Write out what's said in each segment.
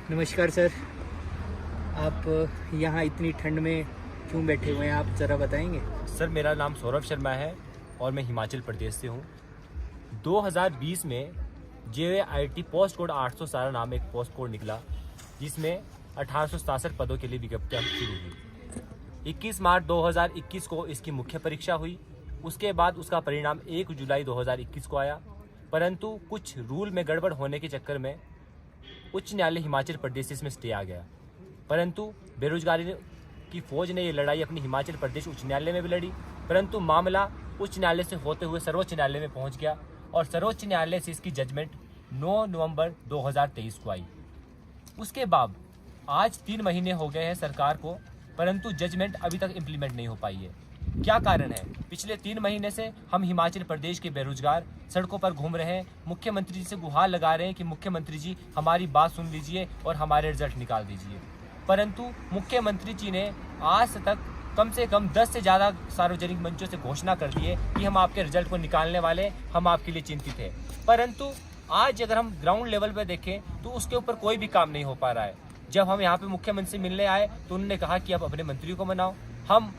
नमस्कार सर, आप यहाँ इतनी ठंड में क्यों बैठे हुए हैं, आप ज़रा बताएंगे? सर, मेरा नाम सौरभ शर्मा है और मैं हिमाचल प्रदेश से हूँ। 2020 में JIT पोस्ट कोड 817 नाम एक पोस्ट कोड निकला, जिसमें 1867 पदों के लिए विज्ञप्तियाँ शुरू हुई। 21 मार्च 2021 को इसकी मुख्य परीक्षा हुई। उसके बाद उसका परिणाम 1 जुलाई 2021 को आया, परंतु कुछ रूल में गड़बड़ होने के चक्कर में उच्च न्यायालय हिमाचल प्रदेश से इसमें स्टे आ गया। परंतु बेरोजगारी की फौज ने ये लड़ाई अपनी हिमाचल प्रदेश उच्च न्यायालय में भी लड़ी, परंतु मामला उच्च न्यायालय से होते हुए सर्वोच्च न्यायालय में पहुंच गया और सर्वोच्च न्यायालय से इसकी जजमेंट 9 नवंबर 2023 को आई। उसके बाद आज 3 महीने हो गए हैं सरकार को, परंतु जजमेंट अभी तक इम्प्लीमेंट नहीं हो पाई है। क्या कारण है? पिछले 3 महीने से हम हिमाचल प्रदेश के बेरोजगार सड़कों पर घूम रहे हैं, मुख्यमंत्री जी से गुहार लगा रहे हैं कि मुख्यमंत्री जी हमारी बात सुन लीजिए और हमारे रिजल्ट निकाल दीजिए। परंतु मुख्यमंत्री जी ने आज तक कम से कम 10 से ज़्यादा सार्वजनिक मंचों से घोषणा कर दी है कि हम आपके रिजल्ट को निकालने वाले, हम आपके लिए चिंतित हैं। परंतु आज अगर हम ग्राउंड लेवल पर देखें तो उसके ऊपर कोई भी काम नहीं हो पा रहा है। जब हम यहाँ पे मुख्यमंत्री से मिलने आए तो उन्होंने कहा कि आप अपने मंत्रियों को मनाओ। हम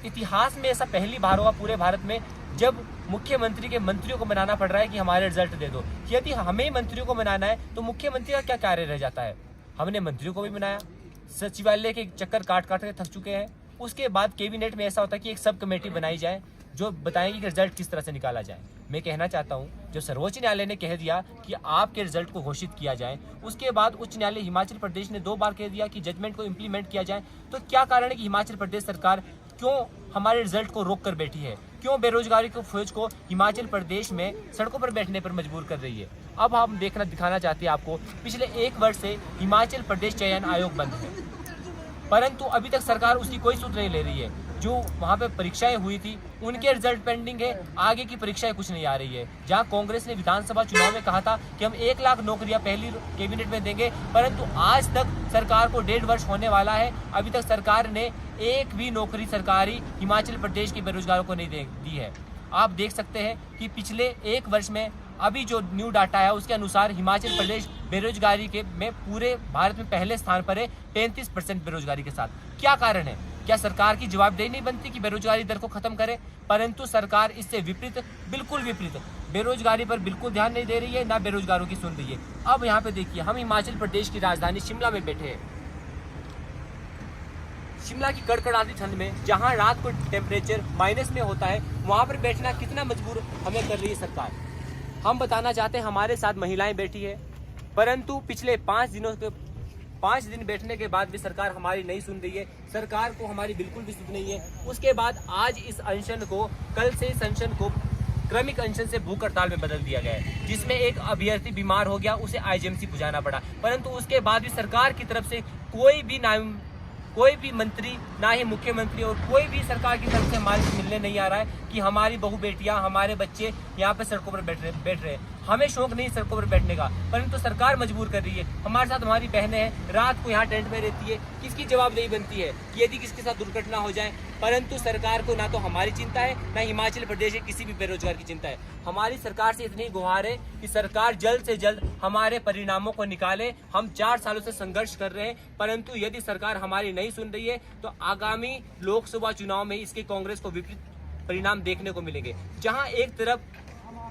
इतिहास में ऐसा पहली बार हुआ पूरे भारत में जब मुख्यमंत्री के मंत्रियों को मनाना पड़ रहा है कि हमारे रिजल्ट दे दो। यदि हमें मंत्रियों को मनाना है तो मुख्यमंत्री का क्या कार्य रह जाता है? हमने मंत्रियों को भी मनाया, सचिवालय के चक्कर काट काट के थक चुके हैं। उसके बाद कैबिनेट में ऐसा होता है कि एक सब कमेटी बनाई जाए जो बताएंगे कि रिजल्ट किस तरह से निकाला जाए। मैं कहना चाहता हूं, जो सर्वोच्च न्यायालय ने कह दिया कि आपके रिजल्ट को घोषित किया जाए, उसके बाद उच्च न्यायालय हिमाचल प्रदेश ने 2 बार कह दिया कि जजमेंट को इम्प्लीमेंट किया जाए। तो क्या कारण है कि हिमाचल प्रदेश सरकार क्यों हमारे रिजल्ट को रोक कर बैठी है? क्यों बेरोजगारी को फौज को हिमाचल प्रदेश में सड़कों पर बैठने पर मजबूर कर रही है? अब हम दिखाना चाहते हैं आपको, पिछले 1 वर्ष से हिमाचल प्रदेश चयन आयोग बंद है, परंतु अभी तक सरकार उसकी कोई सुध नहीं ले रही है। जो वहाँ पे परीक्षाएं हुई थी उनके रिजल्ट पेंडिंग है, आगे की परीक्षाएं कुछ नहीं आ रही है। जहाँ कांग्रेस ने विधानसभा चुनाव में कहा था कि हम 1 लाख नौकरियां पहली कैबिनेट में देंगे, परंतु आज तक सरकार को 1.5 वर्ष होने वाला है, अभी तक सरकार ने एक भी नौकरी सरकारी हिमाचल प्रदेश के बेरोजगारों को नहीं दी है। आप देख सकते हैं कि पिछले 1 वर्ष में अभी जो न्यू डाटा है उसके अनुसार हिमाचल प्रदेश बेरोजगारी के में पूरे भारत में पहले स्थान पर है, 35% बेरोजगारी के साथ। क्या कारण है? क्या सरकार की जवाबदेही नहीं बनती कि बेरोजगारी दर को खत्म करे? परंतु सरकार इससे विपरीत, बिल्कुल विपरीत, बेरोजगारी पर बिल्कुल ध्यान नहीं दे रही है, ना बेरोजगारों की सुन रही है। अब यहाँ पे देखिए, हम हिमाचल प्रदेश की राजधानी शिमला में बैठे हैं। शिमला की कड़कड़ाती ठंड में जहाँ रात को टेम्परेचर माइनस में होता है, वहाँ पर बैठना कितना मजबूर हमें कर रही है सरकार। हम बताना चाहते हैं, हमारे साथ महिलाएं बैठी है, परंतु पिछले 5 दिन बैठने के बाद भी सरकार हमारी नहीं सुन रही है। सरकार को हमारी बिल्कुल भी सुध नहीं है। उसके बाद आज इस अनशन को, कल से इस अनशन को क्रमिक अनशन से भूख हड़ताल में बदल दिया गया है, जिसमें एक अभ्यर्थी बीमार हो गया, उसे IGMC बुझाना पड़ा। परंतु उसके बाद भी सरकार की तरफ से कोई भी मंत्री, ना ही मुख्यमंत्री और कोई भी सरकार की तरफ से हमारे से मिलने नहीं आ रहा है कि हमारी बहू बेटियां, हमारे बच्चे यहाँ पे सड़कों पर बैठ रहे हैं। हमें शौक नहीं सड़कों पर बैठने का, परंतु सरकार मजबूर कर रही है। हमारे साथ हमारी बहनें हैं, रात को यहाँ टेंट में रहती है। किसकी जवाबदेही बनती है कि यदि किसके साथ दुर्घटना हो जाए? परंतु सरकार को ना तो हमारी चिंता है, ना हिमाचल प्रदेश के किसी भी बेरोजगार की चिंता है। हमारी सरकार से इतनी गुहार है कि सरकार जल्द से जल्द हमारे परिणामों को निकाले। हम 4 सालों से संघर्ष कर रहे हैं, परंतु यदि सरकार हमारी नहीं सुन रही है तो आगामी लोकसभा चुनाव में इसके कांग्रेस को विपरीत परिणाम देखने को मिलेंगे। जहां एक तरफ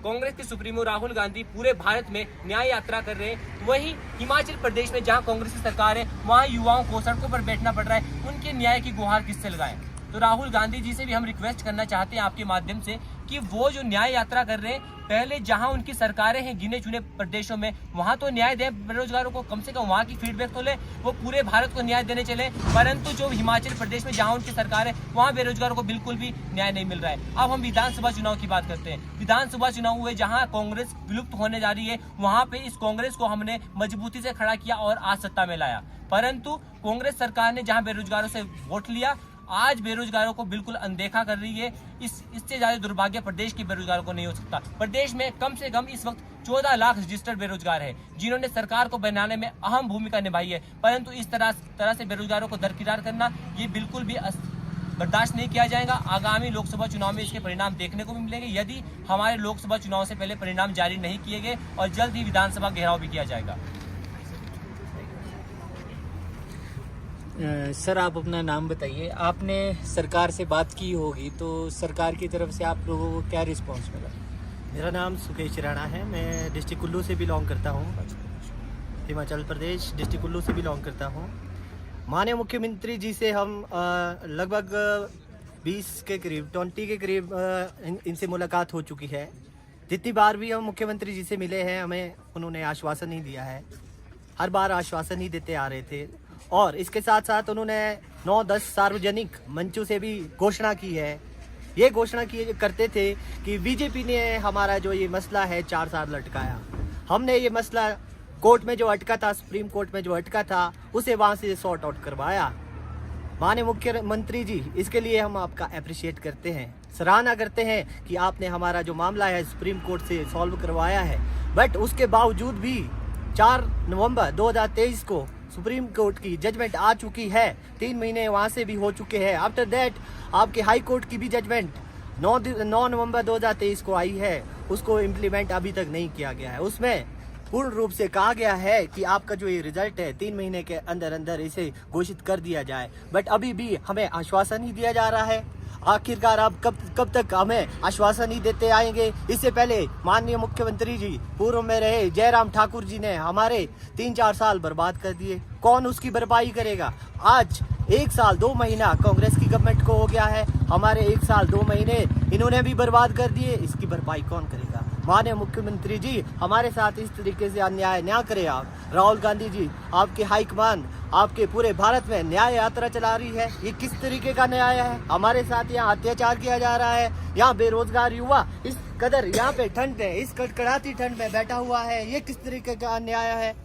कांग्रेस के सुप्रीमो राहुल गांधी पूरे भारत में न्याय यात्रा कर रहे हैं, वहीं हिमाचल प्रदेश में जहां कांग्रेस की सरकार है वहां युवाओं को सड़कों पर बैठना पड़ रहा है। उनके न्याय की गुहार किससे लगाएं? तो राहुल गांधी जी से भी हम रिक्वेस्ट करना चाहते हैं आपके माध्यम से कि वो जो न्याय यात्रा कर रहे हैं, पहले जहां उनकी सरकारें हैं गिने चुने प्रदेशों में, वहां तो न्याय दें बेरोजगारों को, कम से कम वहां की फीडबैक तो ले। वो पूरे भारत को न्याय देने चले, परंतु जो हिमाचल प्रदेश में जहां उनकी सरकार है वहां बेरोजगारों को बिल्कुल भी न्याय नहीं मिल रहा है। अब हम विधानसभा चुनाव की बात करते हैं। विधानसभा चुनाव हुए जहां कांग्रेस विलुप्त होने जा रही है, वहां पे इस कांग्रेस को हमने मजबूती से खड़ा किया और आज सत्ता में लाया। परंतु कांग्रेस सरकार ने जहां बेरोजगारों से वोट लिया, आज बेरोजगारों को बिल्कुल अनदेखा कर रही है। इससे ज्यादा दुर्भाग्य प्रदेश के बेरोजगारों को नहीं हो सकता। प्रदेश में कम से कम इस वक्त 14 लाख रजिस्टर्ड बेरोजगार है, जिन्होंने सरकार को बनाने में अहम भूमिका निभाई है। परंतु इस तरह से बेरोजगारों को दरकिनार करना ये बिल्कुल भी बर्दाश्त नहीं किया जाएगा। आगामी लोकसभा चुनाव में इसके परिणाम देखने को भी मिलेंगे, यदि हमारे लोकसभा चुनाव से पहले परिणाम जारी नहीं किए गए, और जल्द ही विधानसभा घेराव भी किया जाएगा। सर आप अपना नाम बताइए। आपने सरकार से बात की होगी, तो सरकार की तरफ से आप लोगों को क्या रिस्पांस मिला? मेरा नाम सुकेश राणा है। मैं डिस्ट्रिक्ट कुल्लू से बिलोंग करता हूँ। हिमाचल प्रदेश डिस्ट्रिक्ट कुल्लू से बिलोंग करता हूँ। माननीय मुख्यमंत्री जी से हम लगभग 20 के करीब 20 के करीब इनसे मुलाकात हो चुकी है। जितनी बार भी हम मुख्यमंत्री जी से मिले हैं, हमें उन्होंने आश्वासन ही दिया है। हर बार आश्वासन ही देते आ रहे थे, और इसके साथ साथ उन्होंने 9-10 सार्वजनिक मंचों से भी घोषणा की है। ये घोषणा किए करते थे कि बीजेपी ने हमारा जो ये मसला है 4 साल लटकाया। हमने ये मसला कोर्ट में जो अटका था, सुप्रीम कोर्ट में जो अटका था, उसे वहाँ से सॉर्ट आउट करवाया। माननीय मुख्यमंत्री जी, इसके लिए हम आपका अप्रिशिएट करते हैं, सराहना करते हैं कि आपने हमारा जो मामला है सुप्रीम कोर्ट से सॉल्व करवाया है। बट उसके बावजूद भी 4 नवंबर 2023 को सुप्रीम कोर्ट की जजमेंट आ चुकी है। 3 महीने वहाँ से भी हो चुके हैं। आफ्टर दैट आपके हाई कोर्ट की भी जजमेंट 9 नवंबर 2023 को आई है। उसको इम्प्लीमेंट अभी तक नहीं किया गया है। उसमें पूर्ण रूप से कहा गया है कि आपका जो ये रिजल्ट है 3 महीने के अंदर अंदर इसे घोषित कर दिया जाए। बट अभी भी हमें आश्वासन ही दिया जा रहा है। आखिरकार आप कब तक हमें आश्वासन ही देते आएंगे? इससे पहले माननीय मुख्यमंत्री जी पूर्व में रहे जयराम ठाकुर जी ने हमारे 3-4 साल बर्बाद कर दिए। कौन उसकी भरपाई करेगा? आज 1 साल 2 महीना कांग्रेस की गवर्नमेंट को हो गया है। हमारे 1 साल 2 महीने इन्होंने भी बर्बाद कर दिए। इसकी भरपाई कौन करेगा? माननीय मुख्यमंत्री जी, हमारे साथ इस तरीके से अन्याय ना करें आप। राहुल गांधी जी, आपके हाईकमान आपके पूरे भारत में न्याय यात्रा चला रही है। ये किस तरीके का न्याय है? हमारे साथ यहाँ अत्याचार किया जा रहा है। यहाँ बेरोजगार युवा इस कदर यहाँ पे ठंड में, इस कड़कड़ाती ठंड में बैठा हुआ है। ये किस तरीके का अन्याय है?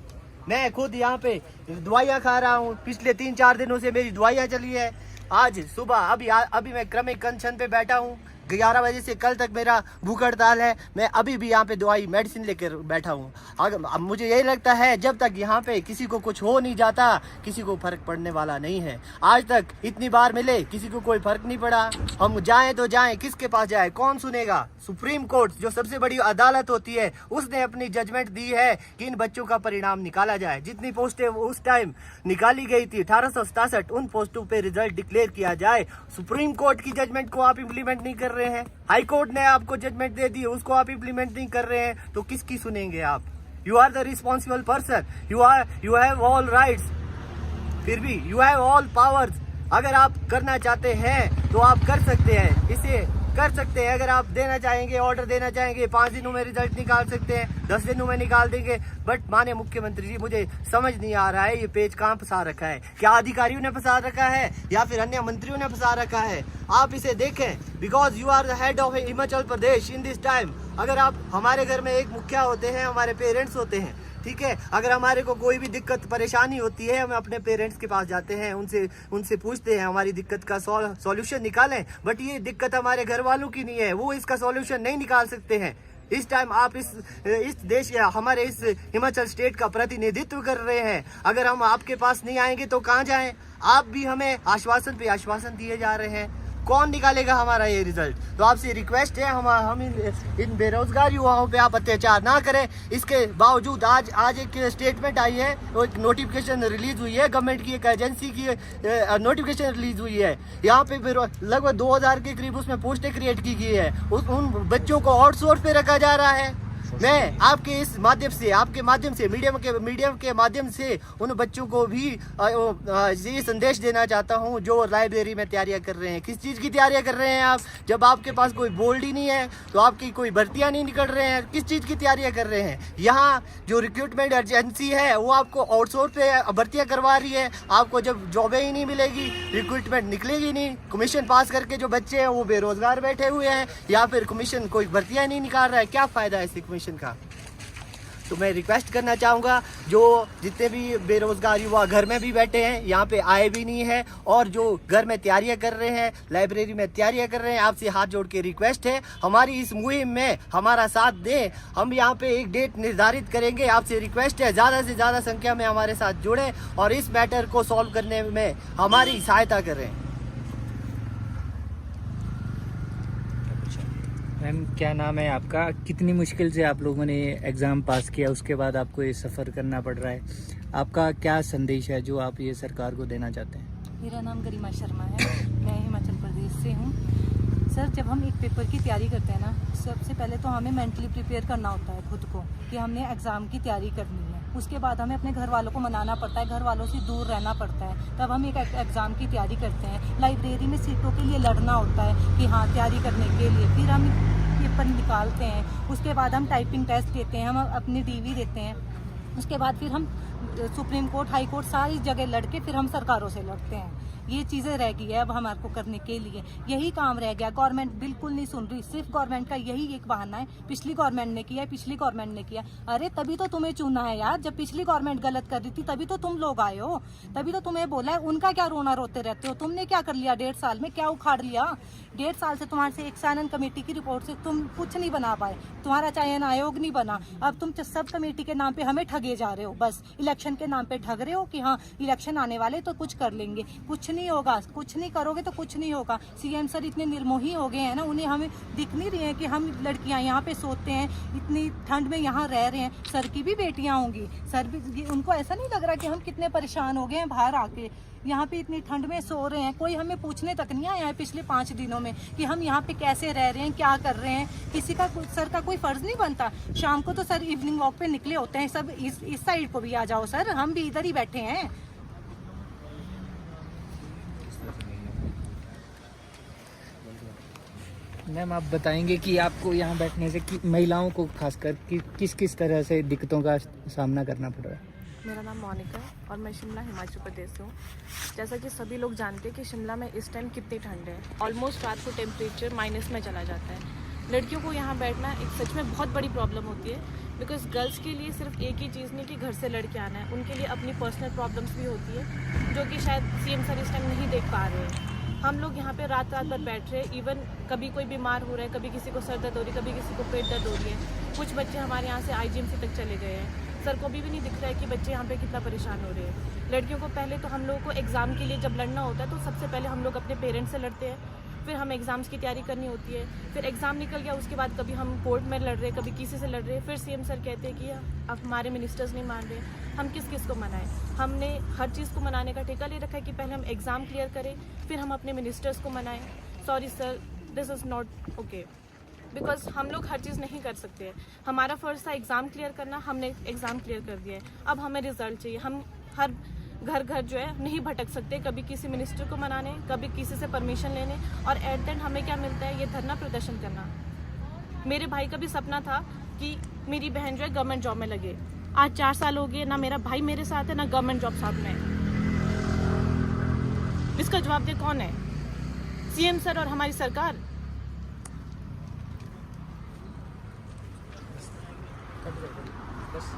मैं खुद यहाँ पे दवाइयाँ खा रहा हूँ। पिछले 3-4 दिनों से मेरी दवाइयाँ चली है। आज सुबह अभी मैं क्रमिक अनशन पे बैठा हूँ। 11 बजे से कल तक मेरा भूख हड़ताल है। मैं अभी भी यहाँ पे दवाई मेडिसिन लेकर बैठा हूँ। अब मुझे यही लगता है जब तक यहाँ पे किसी को कुछ हो नहीं जाता, किसी को फर्क पड़ने वाला नहीं है। आज तक इतनी बार मिले, किसी को कोई फर्क नहीं पड़ा। हम जाएं तो जाएं, किसके पास जाए? कौन सुनेगा? सुप्रीम कोर्ट जो सबसे बड़ी अदालत होती है, उसने अपनी जजमेंट दी है कि इन बच्चों का परिणाम निकाला जाए। जितनी पोस्टें उस टाइम निकाली गई थी 1867, उन पोस्टों पे रिजल्ट डिक्लेयर किया जाए। सुप्रीम कोर्ट की जजमेंट को आप इम्प्लीमेंट नहीं कर रहे हैं। हाई कोर्ट ने आपको जजमेंट दे दी, उसको आप इम्प्लीमेंट नहीं कर रहे हैं, तो किसकी सुनेंगे आप? You are the responsible person, you have all rights, फिर भी यू हैव ऑल पावर्स। अगर आप करना चाहते हैं तो आप कर सकते हैं, इसे कर सकते हैं। अगर आप देना चाहेंगे, ऑर्डर देना चाहेंगे, 5 दिनों में रिजल्ट निकाल सकते हैं, 10 दिनों में निकाल देंगे। बट माननीय मुख्यमंत्री जी, मुझे समझ नहीं आ रहा है ये पेज कहाँ फंसा रखा है। क्या अधिकारियों ने फंसा रखा है या फिर अन्य मंत्रियों ने फंसा रखा है? आप इसे देखें, because you are the head of Himachal Pradesh in this time. अगर आप हमारे घर में एक मुखिया होते हैं, हमारे पेरेंट्स होते हैं, ठीक है। अगर हमारे को कोई भी दिक्कत परेशानी होती है, हम अपने पेरेंट्स के पास जाते हैं, उनसे पूछते हैं, हमारी दिक्कत का सॉल्यूशन निकालें। बट ये दिक्कत हमारे घर वालों की नहीं है, वो इसका सॉल्यूशन नहीं निकाल सकते हैं। इस टाइम आप इस देश या हमारे इस हिमाचल स्टेट का प्रतिनिधित्व कर रहे हैं। अगर हम आपके पास नहीं आएंगे तो कहाँ जाएं? आप भी हमें आश्वासन पे आश्वासन दिए जा रहे हैं। कौन निकालेगा हमारा ये रिजल्ट? तो आपसे रिक्वेस्ट है, हम इन बेरोजगार युवाओं पे आप अत्याचार ना करें। इसके बावजूद आज एक स्टेटमेंट आई है, एक नोटिफिकेशन रिलीज हुई है, गवर्नमेंट की एक एजेंसी की नोटिफिकेशन रिलीज हुई है। यहाँ पे लगभग 2000 के करीब उसमें पोस्टें क्रिएट की गई है। उन बच्चों को आउटसोर्स पे रखा जा रहा है। मैं आपके इस माध्यम से, आपके माध्यम से, मीडियम के माध्यम से उन बच्चों को भी ये संदेश देना चाहता हूं जो लाइब्रेरी में तैयारियां कर रहे हैं। किस चीज़ की तैयारियां कर रहे हैं आप? जब आपके पास कोई बोल्ड ही नहीं है, तो आपकी कोई भर्तियां नहीं निकल रहे हैं, किस चीज़ की तैयारियां कर रहे हैं? यहाँ जो रिक्रूटमेंट एजेंसी है वो आपको आउटसोर्स पे भर्तियाँ करवा रही है। आपको जब जॉबें ही नहीं मिलेगी, रिक्रूटमेंट निकलेगी नहीं, कमीशन पास करके जो बच्चे हैं वो बेरोजगार बैठे हुए हैं, या फिर कमीशन कोई भर्तियाँ नहीं निकाल रहा है, क्या फ़ायदा है इस कमीशन का? तो मैं रिक्वेस्ट करना चाहूँगा, जो जितने भी बेरोजगार युवा घर में भी बैठे हैं, यहाँ पे आए भी नहीं है, और जो घर में तैयारियां कर रहे हैं, लाइब्रेरी में तैयारियां कर रहे हैं, आपसे हाथ जोड़ के रिक्वेस्ट है, हमारी इस मुहिम में हमारा साथ दें। हम यहाँ पे एक डेट निर्धारित करेंगे। आपसे रिक्वेस्ट है, ज़्यादा से ज़्यादा संख्या में हमारे साथ जुड़ें और इस मैटर को सॉल्व करने में हमारी सहायता करें। मैम क्या नाम है आपका? कितनी मुश्किल से आप लोगों ने एग्ज़ाम पास किया, उसके बाद आपको ये सफ़र करना पड़ रहा है, आपका क्या संदेश है जो आप ये सरकार को देना चाहते हैं? मेरा नाम गरिमा शर्मा है, मैं हिमाचल प्रदेश से हूँ। सर, जब हम एक पेपर की तैयारी करते हैं ना, सबसे पहले तो हमें मेंटली प्रिपेयर करना होता है खुद को कि हमने एग्ज़ाम की तैयारी करनी है। उसके बाद हमें अपने घर वालों को मनाना पड़ता है, घर वालों से दूर रहना पड़ता है, तब हम एक एग्ज़ाम की तैयारी करते हैं। लाइब्रेरी में सीटों के लिए लड़ना होता है कि हाँ तैयारी करने के लिए, फिर हम पेपर निकालते हैं। उसके बाद हम टाइपिंग टेस्ट देते हैं, हम अपनी डीवी देते हैं। उसके बाद फिर हम सुप्रीम कोर्ट, हाई कोर्ट सारी जगह लड़के फिर हम सरकारों से लड़ते हैं। ये चीज़ें रह गई है अब हमारे को करने के लिए, यही काम रह गया। गवर्नमेंट बिल्कुल नहीं सुन रही, सिर्फ गवर्नमेंट का यही एक बहाना है, पिछली गवर्नमेंट ने किया है, पिछली गवर्नमेंट ने किया। अरे तभी तो तुम्हें चुना है यार, जब पिछली गवर्नमेंट गलत कर रही थी तभी तो तुम लोग आए हो, तभी तो तुम्हें बोला है। उनका क्या रोना रोते रहते हो? तुमने क्या कर लिया 1.5 साल में? क्या उखाड़ लिया? 1.5 साल से तुम्हारे से एक चयन कमेटी की रिपोर्ट से तुम कुछ नहीं बना पाए, तुम्हारा चयन आयोग नहीं बना। अब तुम सब कमेटी के नाम पे हमें ठगे जा रहे हो, बस इलेक्शन के नाम पे ठग रहे हो कि हाँ इलेक्शन आने वाले तो कुछ कर लेंगे। कुछ नहीं होगा, कुछ नहीं करोगे तो कुछ नहीं होगा। सीएम सर इतने निर्मोही हो गए हैं ना, उन्हें हमें दिख नहीं रही है कि हम लड़कियां यहाँ पे सोते हैं, इतनी ठंड में यहाँ रह रहे हैं। सर की भी बेटियां होंगी, सर भी, उनको ऐसा नहीं लग रहा कि हम कितने परेशान हो गए हैं बाहर आके, यहाँ पे इतनी ठंड में सो रहे हैं। कोई हमें पूछने तक नहीं आया है पिछले 5 दिनों में कि हम यहाँ पे कैसे रह रहे हैं, क्या कर रहे हैं। किसी का, सर का कोई फर्ज नहीं बनता। शाम को तो सर इवनिंग वॉक पे निकले होते हैं, सब इस साइड को भी आ जाओ सर, हम भी इधर ही बैठे हैं। मैम आप बताएंगे कि आपको यहाँ बैठने से महिलाओं को खासकर किस किस तरह से दिक्कतों का सामना करना पड़ रहा है? मेरा नाम मोनिका है और मैं शिमला हिमाचल प्रदेश से हूँ। जैसा कि सभी लोग जानते हैं कि शिमला में इस टाइम कितनी ठंड है, ऑलमोस्ट रात को टेम्परेचर माइनस में चला जाता है। लड़कियों को यहाँ बैठना एक सच में बहुत बड़ी प्रॉब्लम होती है, बिकॉज गर्ल्स के लिए सिर्फ एक ही चीज़ नहीं कि घर से लड़के आना है, उनके लिए अपनी पर्सनल प्रॉब्लम्स भी होती है जो कि शायद सीएम सर इस टाइम नहीं देख पा रहे हैं। हम लोग यहाँ पे रात रात भर बैठ रहे हैं, इवन कभी कोई बीमार हो रहा है, कभी किसी को सर दर्द हो रही है, कभी किसी को पेट दर्द हो रही है। कुछ बच्चे हमारे यहाँ से IGMC तक चले गए हैं। सर को भी नहीं दिख रहा है कि बच्चे यहाँ पे कितना परेशान हो रहे हैं। लड़कियों को पहले तो हम लोगों को एग्ज़ाम के लिए जब लड़ना होता है तो सबसे पहले हम लोग अपने पेरेंट्स से लड़ते हैं, फिर हम एग्ज़ाम्स की तैयारी करनी होती है, फिर एग्ज़ाम निकल गया उसके बाद कभी हम कोर्ट में लड़ रहे हैं, कभी किसी से लड़ रहे हैं, फिर सीएम सर कहते हैं कि अब हमारे मिनिस्टर्स नहीं मान रहे, हम किस किस को मनाएं। हमने हर चीज़ को मनाने का ठेका ले रखा है कि पहले हम एग्ज़ाम क्लियर करें, फिर हम अपने मिनिस्टर्स को मनाएं। Sorry sir, this is not okay, because हम लोग हर चीज़ नहीं कर सकते हैं। हमारा फ़र्ज़ था एग्ज़ाम क्लियर करना, हमने एग्ज़ाम क्लियर कर दिया है, अब हमें रिजल्ट चाहिए। हम हर घर घर जो है नहीं भटक सकते, कभी किसी मिनिस्टर को मनाने, कभी किसी से परमिशन लेने, और एट द एंड हमें क्या मिलता है, ये धरना प्रदर्शन करना। मेरे भाई का भी सपना था कि मेरी बहन जो है गवर्नमेंट जॉब में लगे। आज 4 साल हो गए, ना मेरा भाई मेरे साथ है, ना गवर्नमेंट जॉब साथ में है। इसका जवाब दे कौन है? सीएम सर और हमारी सरकार। बस